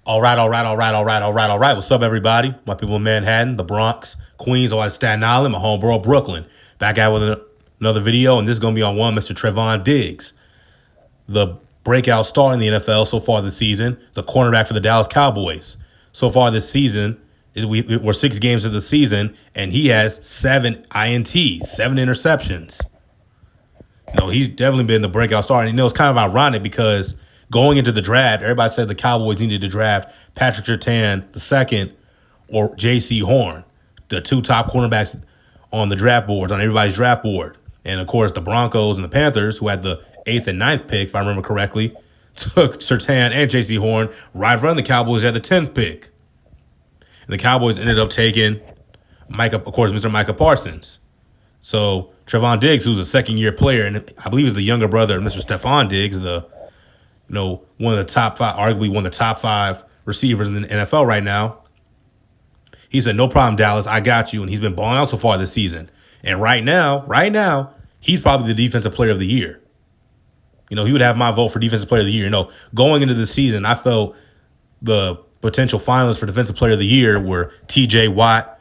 All right. What's up, everybody? My people in Manhattan, the Bronx, Queens, all at Staten Island, my homeborough, Brooklyn. Back out with another video, and this is going to be on one Mr. Trevon Diggs, the breakout star in the NFL so far this season, the cornerback for the Dallas Cowboys. So far this season, we're 6 games of the season, and he has 7 INTs, 7 interceptions. He's definitely been the breakout star, and it's kind of ironic because going into the draft, everybody said the Cowboys needed to draft Patrick Surtain II or J.C. Horn, the 2 top cornerbacks on the draft boards, on everybody's draft board. And, of course, the Broncos and the Panthers, who had the 8th and 9th pick, if I remember correctly, took Surtain and J.C. Horn right in front of the Cowboys at the 10th pick. And the Cowboys ended up taking, Mr. Micah Parsons. So Trevon Diggs, who's a second-year player, and I believe is the younger brother of Mr. Stephon Diggs, one of the top 5, arguably one of the top 5 receivers in the NFL right now. He said, "No problem, Dallas. I got you." And he's been balling out so far this season. And right now, he's probably the defensive player of the year. He would have my vote for defensive player of the year. Going into the season, I felt the potential finalists for defensive player of the year were T.J. Watt,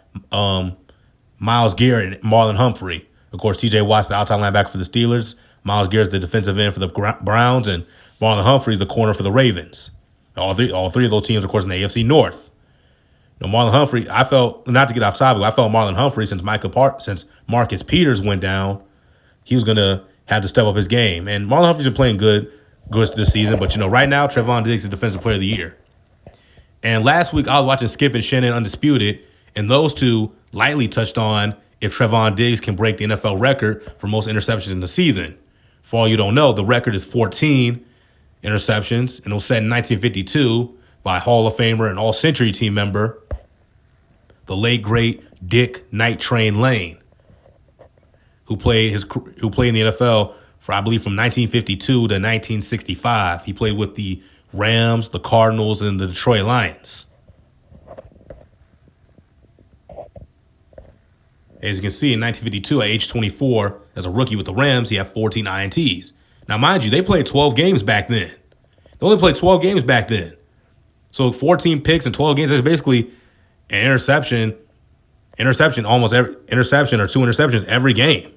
Myles Garrett, and Marlon Humphrey. Of course, T.J. Watt's the outside linebacker for the Steelers. Myles Garrett's the defensive end for the Browns, and Marlon Humphrey's the corner for the Ravens. All three of those teams, of course, in the AFC North. Marlon Humphrey, I felt, not to get off topic, I felt Marlon Humphrey, since Marcus Peters went down, he was going to have to step up his game. And Marlon Humphrey's been playing good this season. But, right now, Trevon Diggs is defensive player of the year. And last week, I was watching Skip and Shannon Undisputed, and those two lightly touched on if Trevon Diggs can break the NFL record for most interceptions in the season. For all you don't know, the record is 14 interceptions, and it was set in 1952 by Hall of Famer and All-Century team member, the late great Dick Night Train Lane, who played in the NFL for, I believe, from 1952 to 1965. He played with the Rams, the Cardinals, and the Detroit Lions. As you can see, in 1952, at age 24, as a rookie with the Rams, he had 14 INTs. Now, mind you, they played 12 games back then. They only played 12 games back then. So 14 picks and 12 games, that's basically an interception, almost every interception or 2 interceptions every game.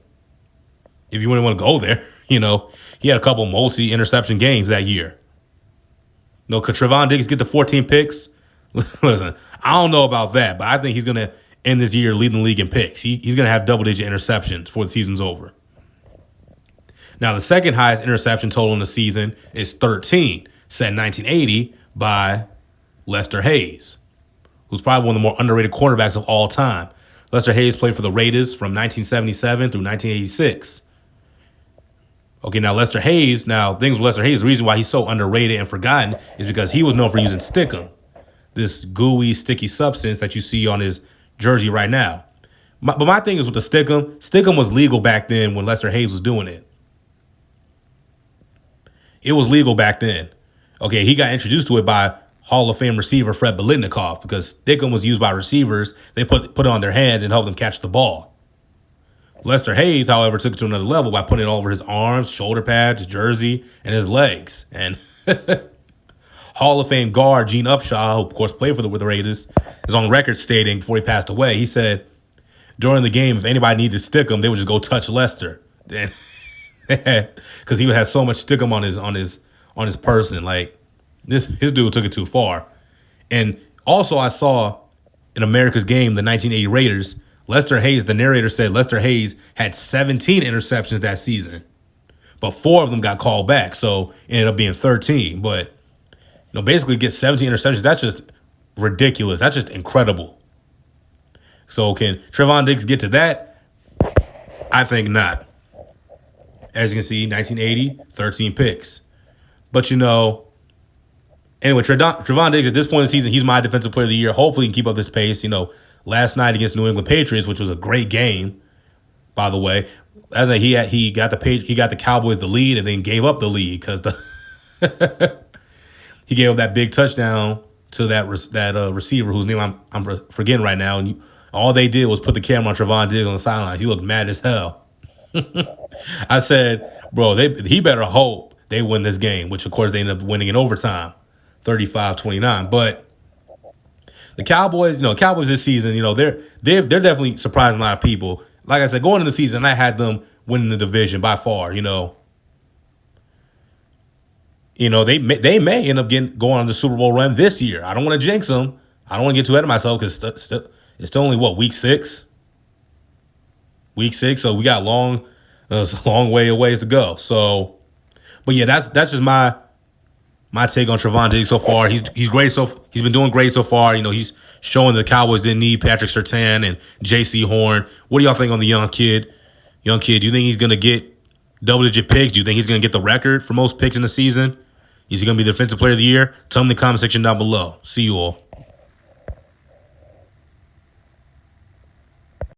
If you really want to go there, he had a couple multi-interception games that year. Could Trevon Diggs get to 14 picks? Listen, I don't know about that, but I think he's going to end this year leading the league in picks. He's going to have double-digit interceptions before the season's over. Now, the second highest interception total in the season is 13, set in 1980 by Lester Hayes, who's probably one of the more underrated quarterbacks of all time. Lester Hayes played for the Raiders from 1977 through 1986. Okay, now Lester Hayes, things with Lester Hayes, the reason why he's so underrated and forgotten is because he was known for using stickum, this gooey, sticky substance that you see on his jersey right now. But my thing is with the stickum was legal back then when Lester Hayes was doing it. It was legal back then. Okay, he got introduced to it by Hall of Fame receiver Fred Biletnikoff, because stickum was used by receivers. They put it on their hands and helped them catch the ball. Lester Hayes, however, took it to another level by putting it all over his arms, shoulder pads, jersey, and his legs. And Hall of Fame guard Gene Upshaw, who of course played with the Raiders, is on record stating before he passed away, he said, during the game, if anybody needed to stick him, they would just go touch Lester. Because he would have so much stickum on his person. Like, his dude took it too far. And also I saw in America's Game, the 1980 Raiders, Lester Hayes, the narrator said Lester Hayes had 17 interceptions that season, but 4 of them got called back. So it ended up being 13. But, basically get 17 interceptions. That's just ridiculous. That's just incredible. So can Trevon Diggs get to that? I think not. As you can see, 1980, 13 picks. But, anyway, Trevon Diggs, at this point in the season, he's my defensive player of the year. Hopefully he can keep up this pace. Last night against New England Patriots, which was a great game, by the way, he got the Cowboys the lead and then gave up the lead because he gave up that big touchdown to that receiver whose name I'm forgetting right now, and all they did was put the camera on Trevon Diggs on the sideline. He looked mad as hell. I said, bro, he better hope they win this game, which of course they ended up winning in overtime, 35-29. But the Cowboys, Cowboys this season, they're definitely surprising a lot of people. Like I said, going into the season, I had them winning the division by far. They may end up going on the Super Bowl run this year. I don't want to jinx them. I don't want to get too ahead of myself because it's still only week 6. Week 6, so we got it's a long ways to go. So, but yeah, that's just my take on Trevon Diggs so far. He's great he's been doing great so far. He's showing the Cowboys didn't need Patrick Surtain and J.C. Horn. What do y'all think on the young kid? Do you think he's gonna get double-digit picks? Do you think he's gonna get the record for most picks in the season? Is he gonna be the defensive player of the year? Tell me in the comment section down below. See you all.